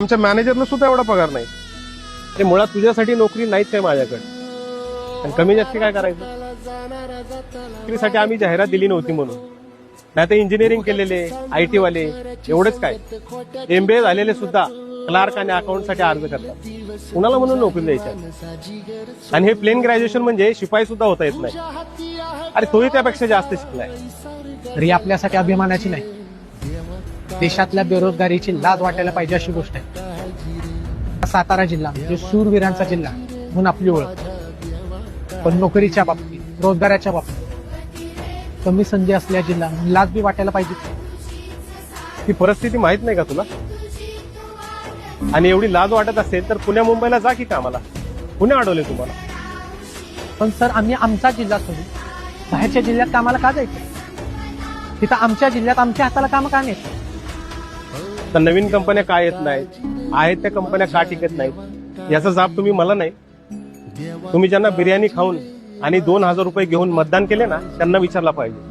आमच्या मॅनेजरला सुद्धा एवढा पगार नाही. ते मुळात तुझ्यासाठी नोकरी नाहीच आहे माझ्याकडे. आणि कमी जास्ती काय करायचं? नोकरीसाठी आम्ही जाहिरात दिली नव्हती म्हणून. नाही तर इंजिनिअरिंग केलेले, IT वाले एवढेच काय, MBA झालेले सुद्धा क्लार्क आणि अकाउंटसाठी अर्ज करतात. कुणाला म्हणून नोकरी द्यायची? आणि हे प्लेन ग्रॅज्युएशन म्हणजे शिपाई सुद्धा होता येत नाही. अरे तोही त्यापेक्षा जास्त शिकलाय. तरी आपल्यासाठी अभिमानाची नाही, देशातल्या बेरोजगारीची लाज वाटायला पाहिजे अशी गोष्ट आहे. सातारा जिल्हा म्हणजे शूरवीरांचा जिल्हा म्हणून आपली ओळख. पण नोकरीच्या बाबतीत, रोजगाराच्या बाबतीत कमी संधी असलेला जिल्हा म्हणून लाज बी वाटायला पाहिजे. ती परिस्थिती माहित नाही का तुला? आणि एवढी लाज वाटत असेल तर पुण्या मुंबईला जा की कामाला. पुणे अडवले तुम्हाला. पण सर, आम्ही आमचा जिल्हा सोडून बाहेरच्या जिल्ह्यात कामाला का जायचं? तिथं आमच्या जिल्ह्यात आमच्या हाताला काम का नाही? तर नवीन कंपन्या का येत नाहीत? आहेत त्या कंपन्या का टिकत नाहीत? याचा जाब तुम्ही मला नाही, तुम्ही ज्यांना बिर्याणी खाऊन आणि 2000 रुपये घेऊन मतदान केले ना, त्यांना विचारला पाहिजे.